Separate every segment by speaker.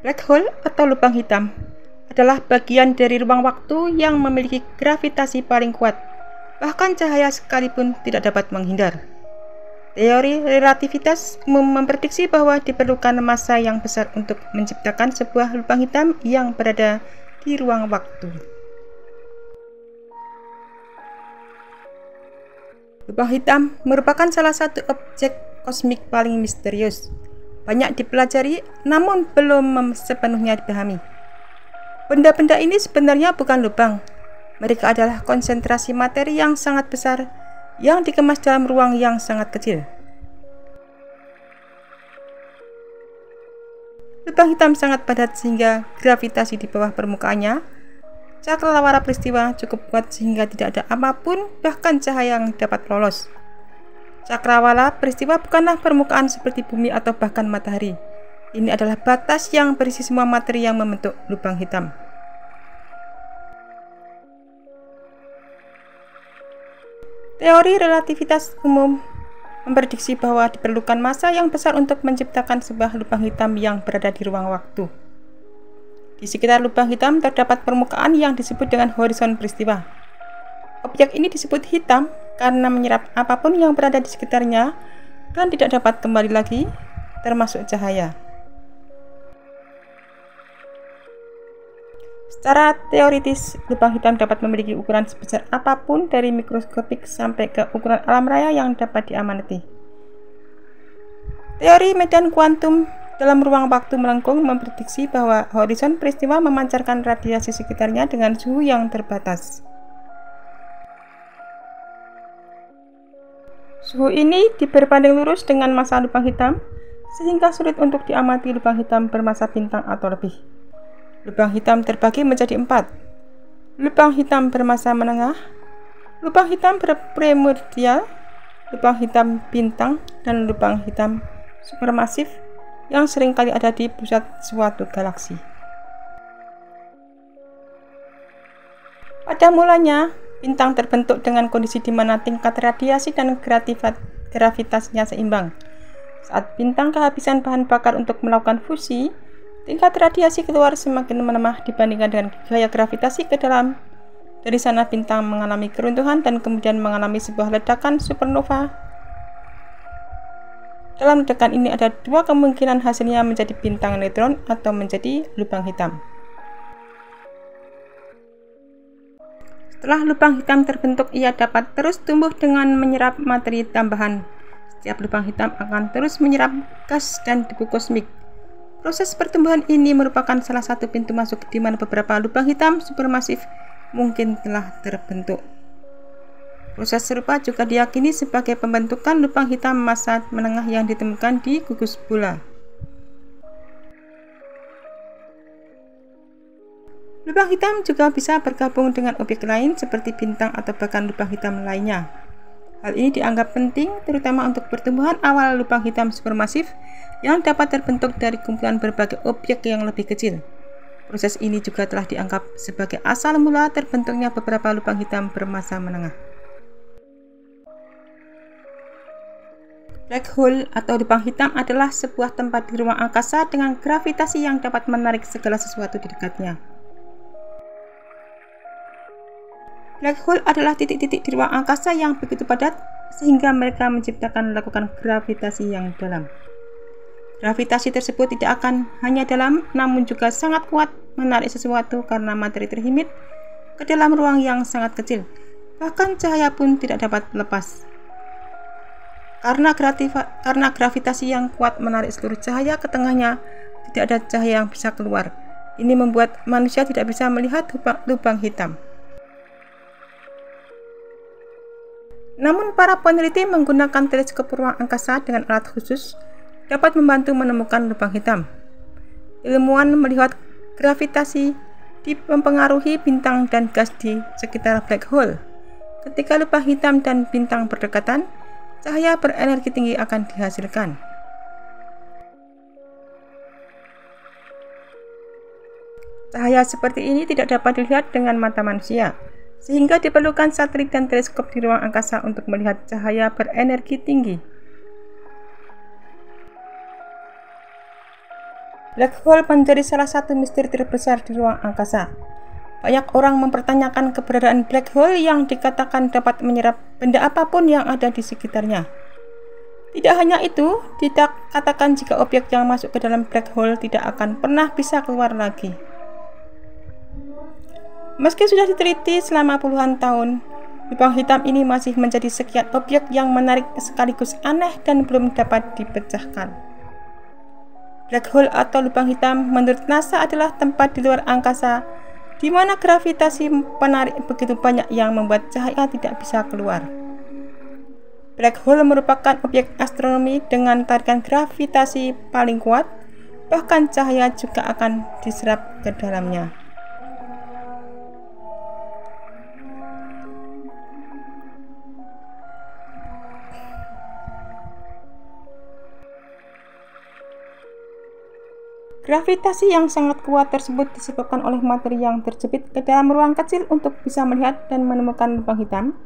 Speaker 1: Black hole atau lubang hitam adalah bagian dari ruang waktu yang memiliki gravitasi paling kuat, bahkan cahaya sekalipun tidak dapat menghindar. Teori relativitas memprediksi bahwa diperlukan massa yang besar untuk menciptakan sebuah lubang hitam yang berada di ruang waktu. Lubang hitam merupakan salah satu objek kosmik paling misterius. Banyak dipelajari, namun belum sepenuhnya dipahami. Benda-benda ini sebenarnya bukan lubang. Mereka adalah konsentrasi materi yang sangat besar yang dikemas dalam ruang yang sangat kecil. Lubang hitam sangat padat sehingga gravitasi di bawah permukaannya, cakrawala peristiwa cukup kuat sehingga tidak ada apapun, bahkan cahaya yang dapat lolos. Cakrawala peristiwa bukanlah permukaan seperti bumi atau bahkan matahari. Ini adalah batas yang berisi semua materi yang membentuk lubang hitam. Teori relativitas umum memprediksi bahwa diperlukan massa yang besar untuk menciptakan sebuah lubang hitam yang berada di ruang waktu. Di sekitar lubang hitam terdapat permukaan yang disebut dengan horizon peristiwa. Objek ini disebut hitam karena menyerap apapun yang berada di sekitarnya dan tidak dapat kembali lagi, termasuk cahaya. Secara teoritis, lubang hitam dapat memiliki ukuran sebesar apapun dari mikroskopik sampai ke ukuran alam raya yang dapat diamati. Teori medan kuantum dalam ruang waktu melengkung memprediksi bahwa horizon peristiwa memancarkan radiasi sekitarnya dengan suhu yang terbatas. Suhu ini berbanding lurus dengan massa lubang hitam, sehingga sulit untuk diamati lubang hitam bermassa bintang atau lebih. Lubang hitam terbagi menjadi 4. Lubang hitam bermassa menengah, lubang hitam primordial, lubang hitam bintang, dan lubang hitam supermasif yang seringkali ada di pusat suatu galaksi. Pada mulanya, bintang terbentuk dengan kondisi di mana tingkat radiasi dan gravitasinya seimbang. Saat bintang kehabisan bahan bakar untuk melakukan fusi, tingkat radiasi keluar semakin melemah dibandingkan dengan gaya gravitasi ke dalam. Dari sana bintang mengalami keruntuhan dan kemudian mengalami sebuah ledakan supernova. Dalam ledakan ini ada dua kemungkinan, hasilnya menjadi bintang neutron atau menjadi lubang hitam. Setelah lubang hitam terbentuk, ia dapat terus tumbuh dengan menyerap materi tambahan. Setiap lubang hitam akan terus menyerap gas dan debu kosmik. Proses pertumbuhan ini merupakan salah satu pintu masuk di mana beberapa lubang hitam supermasif mungkin telah terbentuk. Proses serupa juga diyakini sebagai pembentukan lubang hitam massa menengah yang ditemukan di gugus bola. Lubang hitam juga bisa bergabung dengan objek lain seperti bintang atau bahkan lubang hitam lainnya. Hal ini dianggap penting terutama untuk pertumbuhan awal lubang hitam supermasif yang dapat terbentuk dari kumpulan berbagai objek yang lebih kecil. Proses ini juga telah dianggap sebagai asal mula terbentuknya beberapa lubang hitam bermassa menengah. Black hole atau lubang hitam adalah sebuah tempat di ruang angkasa dengan gravitasi yang dapat menarik segala sesuatu di dekatnya. Black hole adalah titik-titik di ruang angkasa yang begitu padat sehingga mereka menciptakan lakukan gravitasi yang dalam. Gravitasi tersebut tidak akan hanya dalam, namun juga sangat kuat menarik sesuatu karena materi terhimit ke dalam ruang yang sangat kecil. Bahkan cahaya pun tidak dapat lepas. Karena gravitasi yang kuat menarik seluruh cahaya ke tengahnya, tidak ada cahaya yang bisa keluar. Ini membuat manusia tidak bisa melihat lubang hitam. Namun para peneliti menggunakan teleskop ruang angkasa dengan alat khusus dapat membantu menemukan lubang hitam. Ilmuwan melihat gravitasi mempengaruhi bintang dan gas di sekitar black hole. Ketika lubang hitam dan bintang berdekatan, cahaya berenergi tinggi akan dihasilkan. Cahaya seperti ini tidak dapat dilihat dengan mata manusia, sehingga diperlukan satelit dan teleskop di ruang angkasa untuk melihat cahaya berenergi tinggi. Black hole menjadi salah satu misteri terbesar di ruang angkasa. Banyak orang mempertanyakan keberadaan black hole yang dikatakan dapat menyerap benda apapun yang ada di sekitarnya. Tidak hanya itu, dikatakan jika objek yang masuk ke dalam black hole tidak akan pernah bisa keluar lagi. Meski sudah diteliti selama puluhan tahun, lubang hitam ini masih menjadi sekian objek yang menarik sekaligus aneh dan belum dapat dipecahkan. Black hole atau lubang hitam menurut NASA adalah tempat di luar angkasa di mana gravitasi penarik begitu banyak yang membuat cahaya tidak bisa keluar. Black hole merupakan objek astronomi dengan tarikan gravitasi paling kuat, bahkan cahaya juga akan diserap ke dalamnya. Gravitasi yang sangat kuat tersebut disebabkan oleh materi yang terjepit ke dalam ruang kecil. Untuk bisa melihat dan menemukan lubang hitam,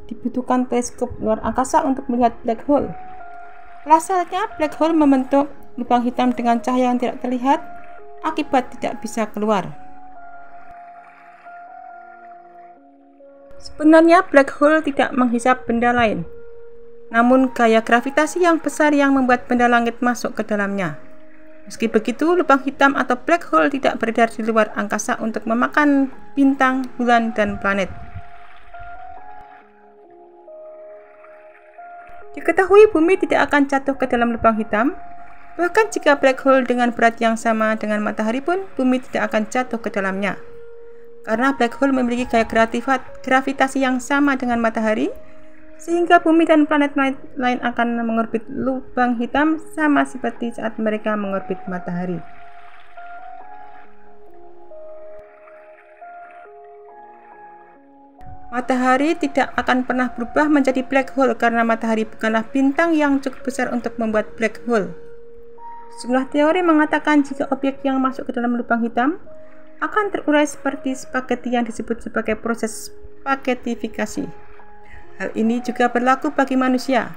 Speaker 1: dibutuhkan teleskop luar angkasa untuk melihat black hole. Pasalnya, black hole membentuk lubang hitam dengan cahaya yang tidak terlihat akibat tidak bisa keluar. Sebenarnya black hole tidak menghisap benda lain, namun gaya gravitasi yang besar yang membuat benda langit masuk ke dalamnya. Meski begitu, lubang hitam atau black hole tidak beredar di luar angkasa untuk memakan bintang, bulan, dan planet. Diketahui bumi tidak akan jatuh ke dalam lubang hitam. Bahkan jika black hole dengan berat yang sama dengan matahari pun, bumi tidak akan jatuh ke dalamnya. Karena black hole memiliki gaya gravitasi yang sama dengan matahari, sehingga bumi dan planet lain akan mengorbit lubang hitam sama seperti saat mereka mengorbit matahari. Matahari tidak akan pernah berubah menjadi black hole karena matahari bukanlah bintang yang cukup besar untuk membuat black hole. Sejumlah teori mengatakan jika objek yang masuk ke dalam lubang hitam akan terurai seperti spaghetti yang disebut sebagai proses spaghettifikasi. Hal ini juga berlaku bagi manusia.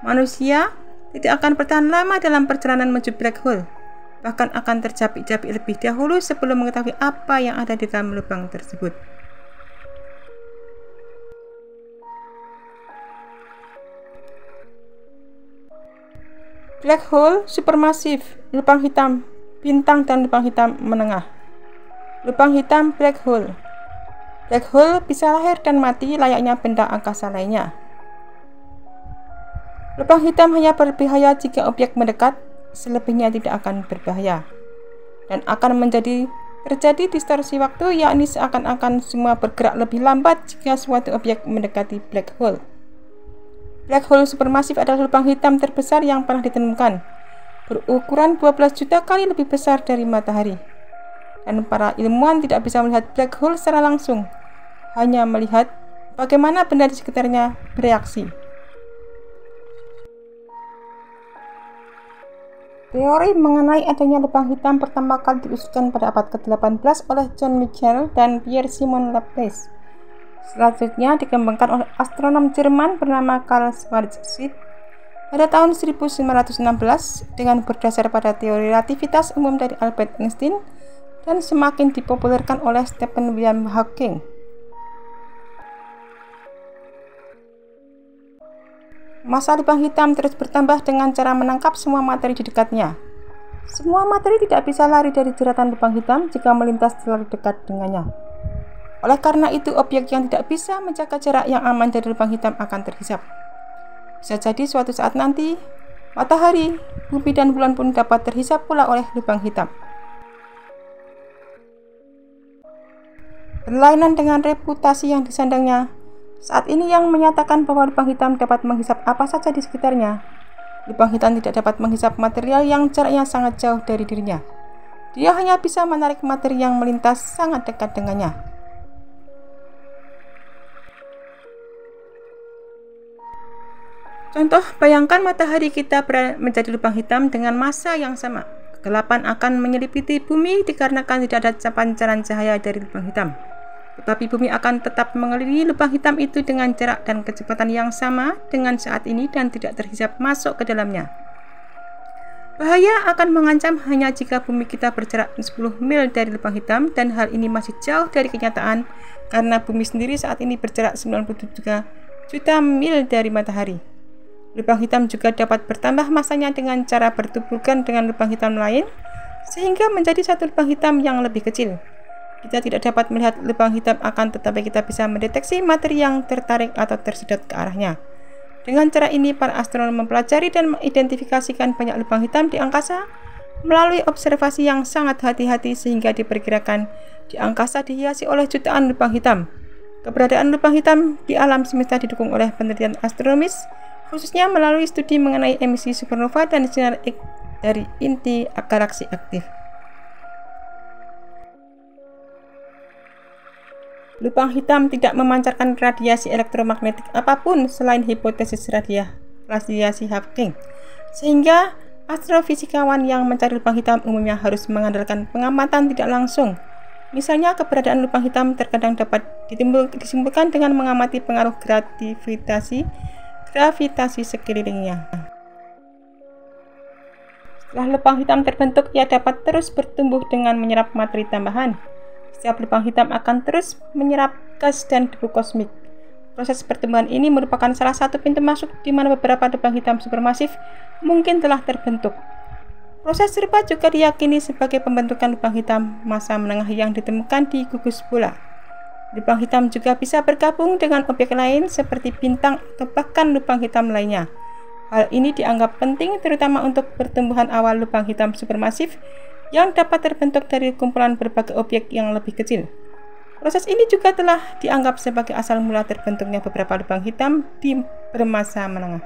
Speaker 1: Manusia tidak akan bertahan lama dalam perjalanan menuju black hole, bahkan akan terjapik-japik lebih dahulu sebelum mengetahui apa yang ada di dalam lubang tersebut. Black hole supermasif, lubang hitam bintang dan lubang hitam menengah. Lubang hitam black hole. Black hole bisa lahir dan mati layaknya benda angkasa lainnya. Lubang hitam hanya berbahaya jika objek mendekat, selebihnya tidak akan berbahaya. Dan akan terjadi distorsi waktu, yakni seakan-akan semua bergerak lebih lambat jika suatu objek mendekati black hole. Black hole supermasif adalah lubang hitam terbesar yang pernah ditemukan, berukuran 12 juta kali lebih besar dari matahari. Dan para ilmuwan tidak bisa melihat black hole secara langsung, hanya melihat bagaimana benda di sekitarnya bereaksi. Teori mengenai adanya lubang hitam pertama kali diusulkan pada abad ke-18 oleh John Michel dan Pierre Simon Laplace. Selanjutnya dikembangkan oleh astronom Jerman bernama Karl Schwarzschild pada tahun 1916 dengan berdasar pada teori relativitas umum dari Albert Einstein dan semakin dipopulerkan oleh Stephen William Hawking. Massa lubang hitam terus bertambah dengan cara menangkap semua materi di dekatnya. Semua materi tidak bisa lari dari jeratan lubang hitam jika melintas terlalu dekat dengannya. Oleh karena itu, objek yang tidak bisa menjaga jarak yang aman dari lubang hitam akan terhisap. Bisa jadi suatu saat nanti, matahari, bumi, dan bulan pun dapat terhisap pula oleh lubang hitam. Berlainan dengan reputasi yang disandangnya, saat ini yang menyatakan bahwa lubang hitam dapat menghisap apa saja di sekitarnya. Lubang hitam tidak dapat menghisap material yang jaraknya sangat jauh dari dirinya. Dia hanya bisa menarik materi yang melintas sangat dekat dengannya. Contoh, bayangkan matahari kita menjadi lubang hitam dengan massa yang sama. Kegelapan akan menyelimuti bumi dikarenakan tidak ada pancaran cahaya dari lubang hitam. Tetapi bumi akan tetap mengelilingi lubang hitam itu dengan jarak dan kecepatan yang sama dengan saat ini dan tidak terhisap masuk ke dalamnya. Bahaya akan mengancam hanya jika bumi kita berjarak 10 mil dari lubang hitam, dan hal ini masih jauh dari kenyataan karena bumi sendiri saat ini berjarak 93 juta mil dari matahari. Lubang hitam juga dapat bertambah masanya dengan cara bertuburkan dengan lubang hitam lain, sehingga menjadi satu lubang hitam yang lebih kecil. Kita tidak dapat melihat lubang hitam, akan tetapi kita bisa mendeteksi materi yang tertarik atau tersedot ke arahnya. Dengan cara ini, para astronom mempelajari dan mengidentifikasikan banyak lubang hitam di angkasa melalui observasi yang sangat hati-hati, sehingga diperkirakan di angkasa dihiasi oleh jutaan lubang hitam. Keberadaan lubang hitam di alam semesta didukung oleh penelitian astronomis, khususnya melalui studi mengenai emisi supernova dan sinar X dari inti galaksi aktif. Lubang hitam tidak memancarkan radiasi elektromagnetik apapun selain hipotesis radiasi Hawking, sehingga astrofisikawan yang mencari lubang hitam umumnya harus mengandalkan pengamatan tidak langsung. Misalnya, keberadaan lubang hitam terkadang dapat disimpulkan dengan mengamati pengaruh gravitasi sekelilingnya. Setelah lubang hitam terbentuk, ia dapat terus bertumbuh dengan menyerap materi tambahan. Setiap lubang hitam akan terus menyerap gas dan debu kosmik. Proses pertumbuhan ini merupakan salah satu pintu masuk di mana beberapa lubang hitam supermasif mungkin telah terbentuk. Proses serupa juga diyakini sebagai pembentukan lubang hitam massa menengah yang ditemukan di gugus bola. Lubang hitam juga bisa bergabung dengan objek lain seperti bintang atau bahkan lubang hitam lainnya. Hal ini dianggap penting terutama untuk pertumbuhan awal lubang hitam supermasif yang dapat terbentuk dari kumpulan berbagai objek yang lebih kecil. Proses ini juga telah dianggap sebagai asal mula terbentuknya beberapa lubang hitam di bermassa menengah.